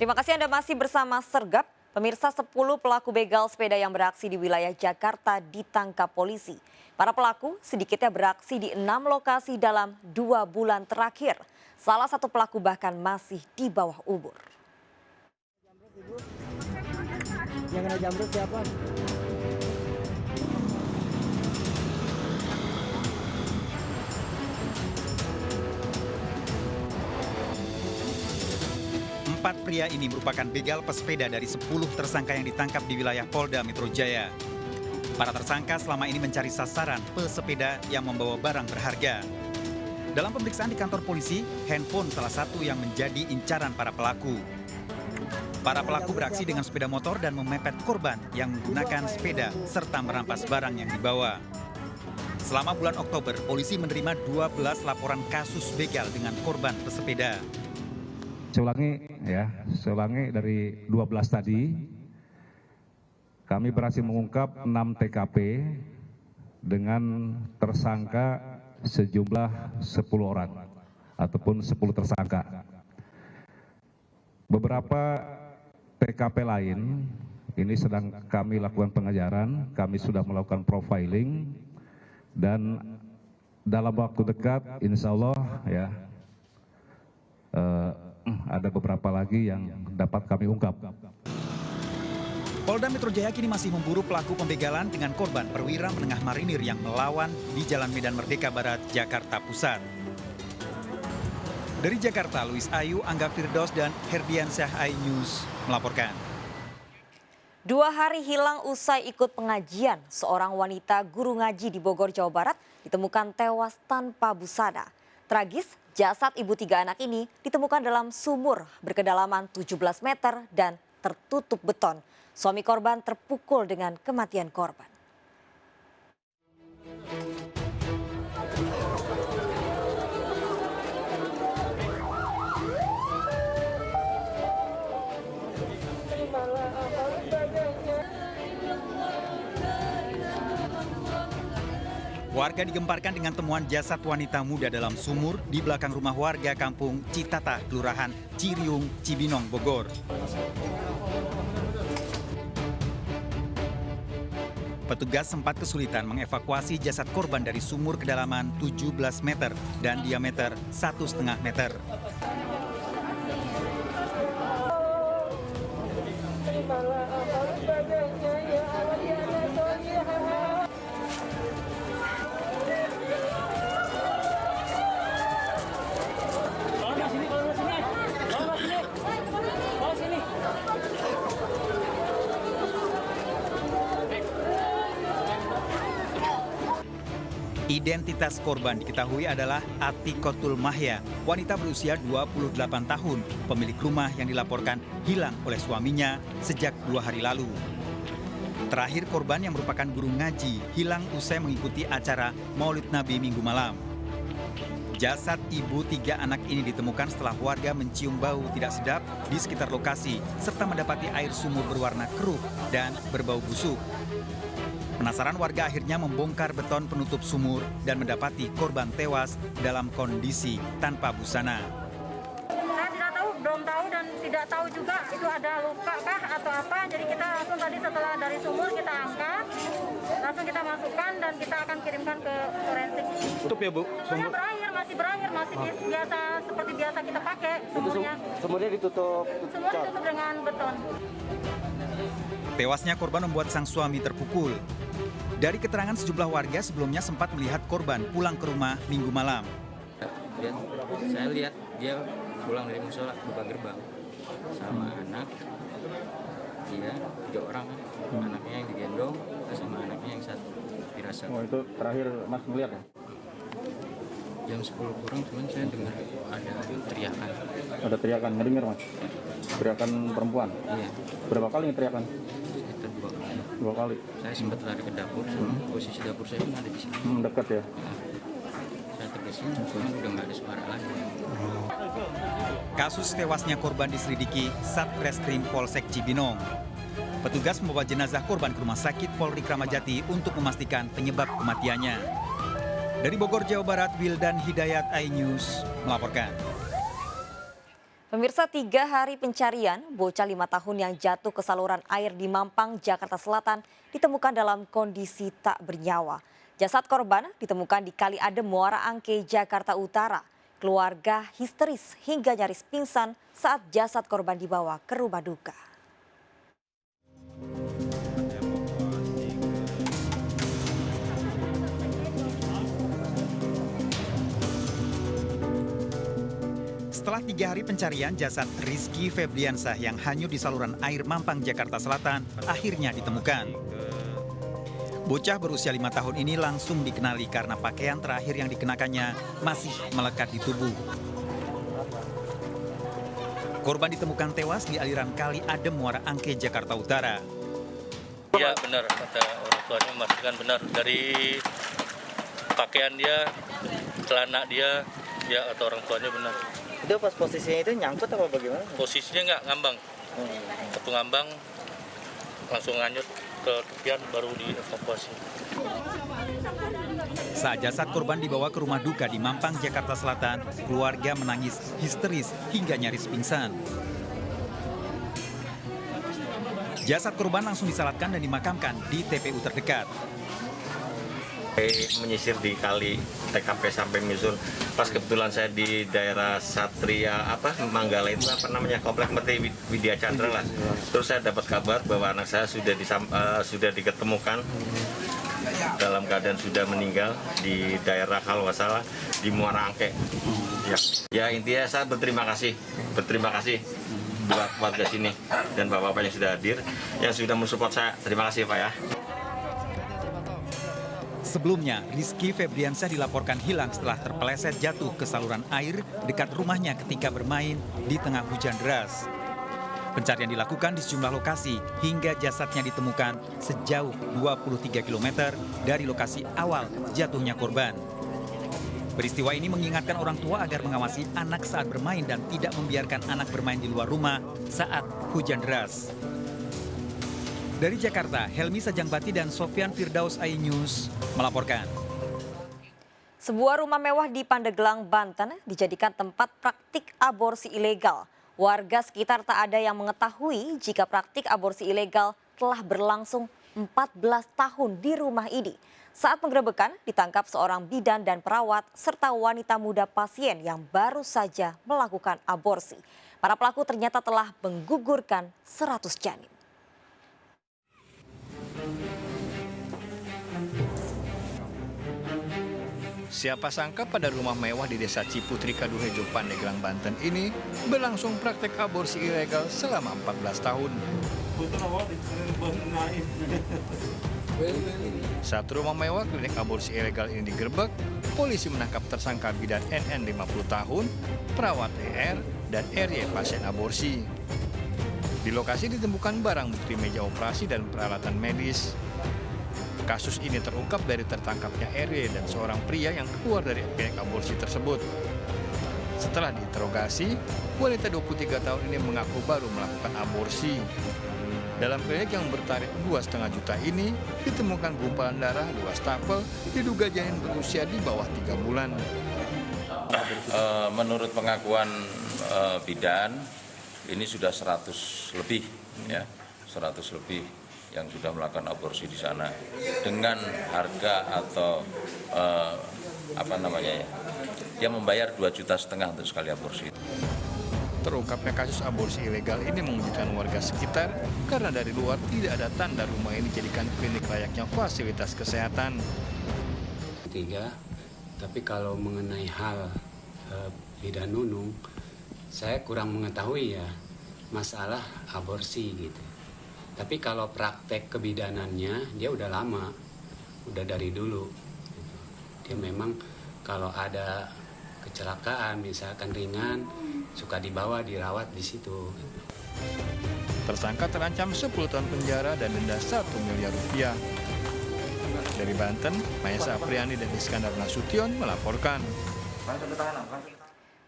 Terima kasih Anda masih bersama Sergap. Pemirsa, 10 pelaku begal sepeda yang beraksi di wilayah Jakarta ditangkap polisi. Para pelaku sedikitnya beraksi di 6 lokasi dalam 2 bulan terakhir. Salah satu pelaku bahkan masih di bawah umur. Yang kena jamret siapa? Empat pria ini merupakan begal pesepeda dari 10 tersangka yang ditangkap di wilayah Polda Metro Jaya. Para tersangka selama ini mencari sasaran pesepeda yang membawa barang berharga. Dalam pemeriksaan di kantor polisi, handphone salah satu yang menjadi incaran para pelaku. Para pelaku beraksi dengan sepeda motor dan memepet korban yang menggunakan sepeda serta merampas barang yang dibawa. Selama bulan Oktober, polisi menerima 12 laporan kasus begal dengan korban pesepeda. Saya ulangi dari 12 tadi, kami berhasil mengungkap 6 TKP dengan tersangka sejumlah 10 orang ataupun 10 tersangka. Beberapa TKP lain ini sedang kami lakukan pengejaran, kami sudah melakukan profiling dan dalam waktu dekat insya Allah ada beberapa lagi yang dapat kami ungkap. Polda Metro Jaya kini masih memburu pelaku pembegalan dengan korban perwira menengah marinir yang melawan di Jalan Medan Merdeka Barat, Jakarta Pusat. Dari Jakarta, Luis Ayu, Angga Firdaus, dan Herdiansyah iNews melaporkan. 2 hari hilang usai ikut pengajian, seorang wanita guru ngaji di Bogor, Jawa Barat ditemukan tewas tanpa busana. Tragis, jasad ibu 3 anak ini ditemukan dalam sumur berkedalaman 17 meter dan tertutup beton. Suami korban terpukul dengan kematian korban. Warga digemparkan dengan temuan jasad wanita muda dalam sumur di belakang rumah warga kampung Citata, Kelurahan Ciriung, Cibinong, Bogor. Petugas sempat kesulitan mengevakuasi jasad korban dari sumur kedalaman 17 meter dan diameter 1,5 meter. Identitas korban diketahui adalah Atikotul Mahya, wanita berusia 28 tahun, pemilik rumah yang dilaporkan hilang oleh suaminya sejak 2 hari lalu. Terakhir korban yang merupakan guru ngaji hilang usai mengikuti acara Maulid Nabi Minggu malam. Jasad ibu 3 anak ini ditemukan setelah warga mencium bau tidak sedap di sekitar lokasi serta mendapati air sumur berwarna keruh dan berbau busuk. Penasaran warga akhirnya membongkar beton penutup sumur dan mendapati korban tewas dalam kondisi tanpa busana. Saya tidak tahu, belum tahu dan tidak tahu juga itu ada luka kah atau apa. Jadi kita langsung tadi setelah dari sumur kita angkat, langsung kita masukkan dan kita akan kirimkan ke forensik. Tutup ya Bu? Sumurnya berair, masih biasa seperti biasa kita pakai sumurnya. Sumurnya ditutup. Sumur ditutup dengan beton. Tewasnya korban membuat sang suami terpukul. Dari keterangan sejumlah warga sebelumnya sempat melihat korban pulang ke rumah Minggu malam. Dan saya lihat dia pulang dari musola buka gerbang sama anak, dia 3 orang, anaknya yang digendong sama anaknya yang 1 dirasa. Oh, itu terakhir Mas melihat ya? Jam 10 kurang cuman saya dengar ada teriakan. Ada teriakan, ngedengar Mas? Teriakan perempuan? Iya. Berapa kali teriakan? Sekitar 2 kali. 2 kali? Saya sempat lari ke dapur, posisi dapur saya pun ada di sini. Dekat ya? Saya tegasin, cuman udah nggak ada suara lagi. Kasus tewasnya korban diselidiki Satreskrim Polsek Cibinong. Petugas membawa jenazah korban ke Rumah Sakit Polri Kramat Jati untuk memastikan penyebab kematiannya. Dari Bogor, Jawa Barat, Wildan Hidayat iNews melaporkan. Pemirsa, 3 hari pencarian, bocah 5 tahun yang jatuh ke saluran air di Mampang, Jakarta Selatan ditemukan dalam kondisi tak bernyawa. Jasad korban ditemukan di Kali Adem, Muara Angke, Jakarta Utara. Keluarga histeris hingga nyaris pingsan saat jasad korban dibawa ke rumah duka. Setelah 3 hari pencarian, jasad Rizky Febriansah yang hanyut di saluran air Mampang, Jakarta Selatan akhirnya ditemukan. Bocah berusia 5 tahun ini langsung dikenali karena pakaian terakhir yang dikenakannya masih melekat di tubuh. Korban ditemukan tewas di aliran Kali Adem, Muara Angke, Jakarta Utara. Iya benar, kata orang tuanya memastikan benar. Dari pakaian dia, celana dia, ya kata orang tuanya benar. Itu pas posisinya itu nyangkut apa bagaimana? Posisinya nggak ngambang, waktu ngambang langsung nganyut ke tepian baru dievakuasi. Saat jasad korban dibawa ke rumah duka di Mampang, Jakarta Selatan, keluarga menangis histeris hingga nyaris pingsan. Jasad korban langsung disalatkan dan dimakamkan di TPU terdekat. Menyisir di kali TKP sampai menyusun. Pas kebetulan saya di daerah Satria Manggala itu komplek Mete Widya Chandra lah. Terus saya dapat kabar bahwa anak saya sudah diketemukan dalam keadaan sudah meninggal di daerah Kalwasala di Muara Angke. Ya intinya saya berterima kasih buat warga sini dan bapak-bapak yang sudah hadir, yang sudah mensupport saya. Terima kasih Pak ya. Sebelumnya, Rizky Febriansah dilaporkan hilang setelah terpeleset jatuh ke saluran air dekat rumahnya ketika bermain di tengah hujan deras. Pencarian dilakukan di sejumlah lokasi hingga jasadnya ditemukan sejauh 23 km dari lokasi awal jatuhnya korban. Peristiwa ini mengingatkan orang tua agar mengawasi anak saat bermain dan tidak membiarkan anak bermain di luar rumah saat hujan deras. Dari Jakarta, Helmi Sajangbati dan Sofyan Firdaus iNews melaporkan. Sebuah rumah mewah di Pandeglang, Banten dijadikan tempat praktik aborsi ilegal. Warga sekitar tak ada yang mengetahui jika praktik aborsi ilegal telah berlangsung 14 tahun di rumah ini. Saat penggerebekan ditangkap seorang bidan dan perawat serta wanita muda pasien yang baru saja melakukan aborsi. Para pelaku ternyata telah menggugurkan 100 janin. Siapa sangka pada rumah mewah di Desa Ciputri, Kadurejo, Pandeglang, Banten ini berlangsung praktek aborsi ilegal selama 14 tahun. Saat rumah mewah klinik aborsi ilegal ini digerebek, polisi menangkap tersangka bidan NN 50 tahun, perawat ER, dan RY pasien aborsi. Di lokasi ditemukan barang bukti meja operasi dan peralatan medis. Kasus ini terungkap dari tertangkapnya RY dan seorang pria yang keluar dari klinik aborsi tersebut. Setelah diinterogasi, wanita 23 tahun ini mengaku baru melakukan aborsi. Dalam klinik yang bertarif 2,5 juta ini, ditemukan gumpalan darah 2 stapel, diduga janin berusia di bawah 3 bulan. Menurut pengakuan bidan, ini sudah 100 lebih, ya, 100 lebih yang sudah melakukan aborsi di sana dengan harga atau dia membayar 2,5 juta untuk sekali aborsi. Terungkapnya kasus aborsi ilegal ini mengejutkan warga sekitar karena dari luar tidak ada tanda rumah ini dijadikan klinik layaknya fasilitas kesehatan. Tapi kalau mengenai hal bidan nunung, saya kurang mengetahui ya masalah aborsi gitu. Tapi kalau praktek kebidanannya dia udah lama, udah dari dulu. Dia memang kalau ada kecelakaan misalkan ringan, suka dibawa dirawat di situ. Tersangka terancam 10 tahun penjara dan denda 1 miliar rupiah. Dari Banten, Mayasa Apriani dan Iskandar Nasution melaporkan.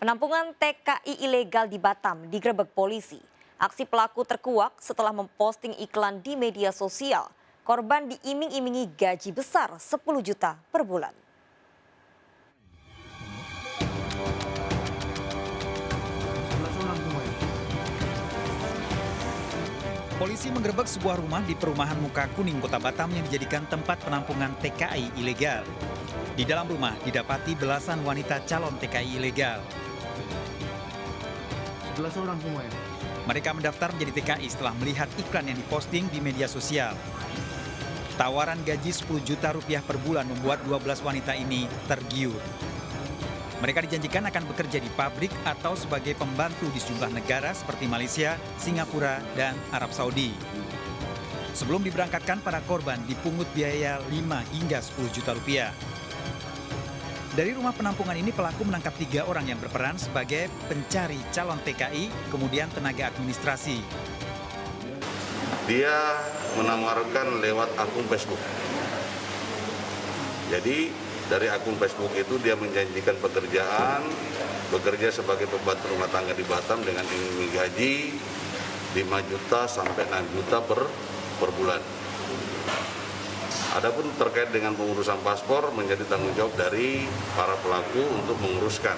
Penampungan TKI ilegal di Batam digerebek polisi. Aksi pelaku terkuak setelah memposting iklan di media sosial. Korban diiming-imingi gaji besar 10 juta per bulan. Polisi menggerebek sebuah rumah di perumahan Muka Kuning, Kota Batam yang dijadikan tempat penampungan TKI ilegal. Di dalam rumah didapati belasan wanita calon TKI ilegal. 11 orang semua ya? Mereka mendaftar menjadi TKI setelah melihat iklan yang diposting di media sosial. Tawaran gaji 10 juta rupiah per bulan membuat 12 wanita ini tergiur. Mereka dijanjikan akan bekerja di pabrik atau sebagai pembantu di sejumlah negara seperti Malaysia, Singapura, dan Arab Saudi. Sebelum diberangkatkan, para korban dipungut biaya 5 hingga 10 juta rupiah. Dari rumah penampungan ini pelaku menangkap 3 orang yang berperan sebagai pencari calon TKI, kemudian tenaga administrasi. Dia menawarkan lewat akun Facebook. Jadi dari akun Facebook itu dia menjanjikan pekerjaan, bekerja sebagai pembantu rumah tangga di Batam dengan iming gaji 5 juta sampai 6 juta per bulan. Adapun terkait dengan pengurusan paspor menjadi tanggung jawab dari para pelaku untuk menguruskan.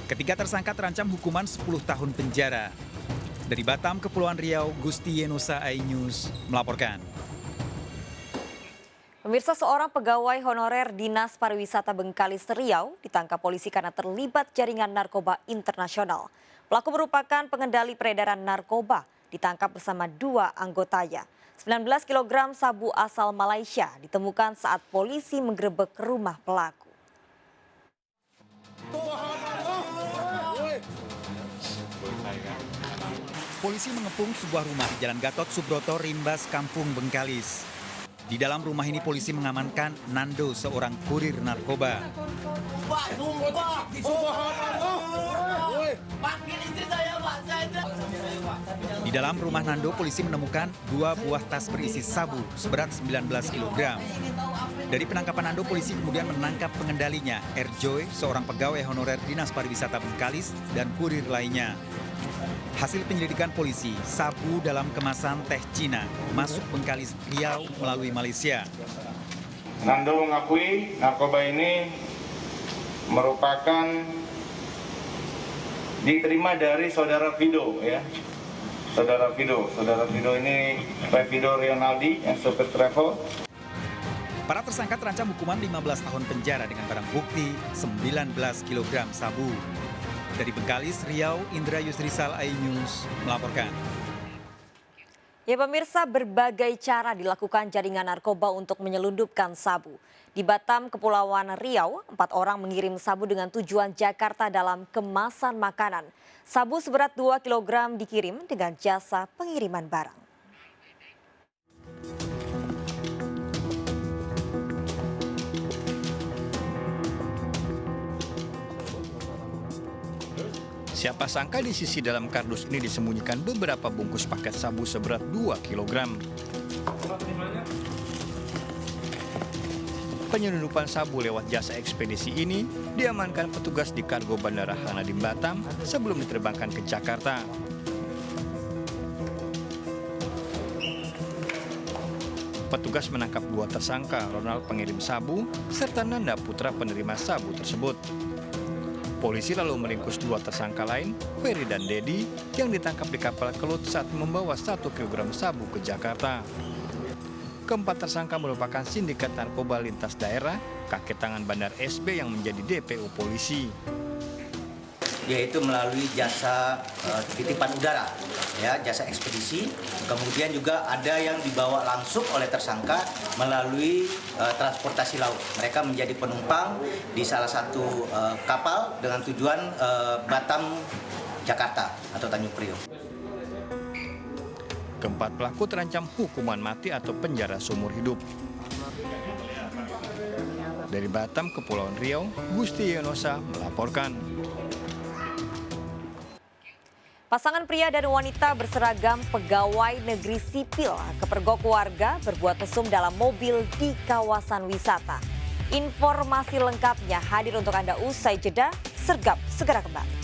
Ketiga tersangka terancam hukuman 10 tahun penjara. Dari Batam, Kepulauan Riau, Gusti Yenosa iNews melaporkan. Pemirsa, seorang pegawai honorer Dinas Pariwisata Bengkalis Riau ditangkap polisi karena terlibat jaringan narkoba internasional. Pelaku merupakan pengendali peredaran narkoba, ditangkap bersama 2 anggotanya. 19 kg sabu asal Malaysia ditemukan saat polisi menggerebek rumah pelaku. Polisi mengepung sebuah rumah di Jalan Gatot Subroto, Rimbas, Kampung Bengkalis. Di dalam rumah ini polisi mengamankan Nando, seorang kurir narkoba. Di dalam rumah Nando, polisi menemukan 2 buah tas berisi sabu seberat 19 kg. Dari penangkapan Nando, polisi kemudian menangkap pengendalinya, Erjoy, seorang pegawai honorer Dinas Pariwisata Bengkalis, dan kurir lainnya. Hasil penyelidikan polisi, sabu dalam kemasan teh Cina masuk Bengkalis Riau melalui Malaysia. Nando mengakui narkoba ini merupakan diterima dari saudara Fido ya. Saudara Fido ini Pak Fido Rionaldi yang sopir travel. Para tersangka terancam hukuman 15 tahun penjara dengan barang bukti 19 kg sabu. Dari Bengkalis, Riau, Indra Yusrisal iNews melaporkan. Ya pemirsa, berbagai cara dilakukan jaringan narkoba untuk menyelundupkan sabu. Di Batam, Kepulauan Riau, 4 orang mengirim sabu dengan tujuan Jakarta dalam kemasan makanan. Sabu seberat 2 kg dikirim dengan jasa pengiriman barang. Siapa sangka di sisi dalam kardus ini disembunyikan beberapa bungkus paket sabu seberat 2 kg. Penyelundupan sabu lewat jasa ekspedisi ini diamankan petugas di Kargo Bandara Hanadim Batam sebelum diterbangkan ke Jakarta. Petugas menangkap 2 tersangka, Ronald pengirim sabu, serta Nanda putra penerima sabu tersebut. Polisi lalu meringkus 2 tersangka lain, Ferry dan Dedi, yang ditangkap di kapal Kelut saat membawa 1 kg sabu ke Jakarta. Keempat tersangka merupakan sindikat narkoba lintas daerah, kaki tangan Bandar SB yang menjadi DPO polisi. Yaitu melalui jasa titipan udara, ya, jasa ekspedisi. Kemudian juga ada yang dibawa langsung oleh tersangka melalui transportasi laut. Mereka menjadi penumpang di salah satu kapal dengan tujuan Batam, Jakarta atau Tanjung Priok. Keempat pelaku terancam hukuman mati atau penjara seumur hidup. Dari Batam, Kepulauan Riau, Gusti Yenosa melaporkan. Pasangan pria dan wanita berseragam pegawai negeri sipil kepergok warga berbuat mesum dalam mobil di kawasan wisata. Informasi lengkapnya hadir untuk Anda usai jeda. Sergap segera kembali.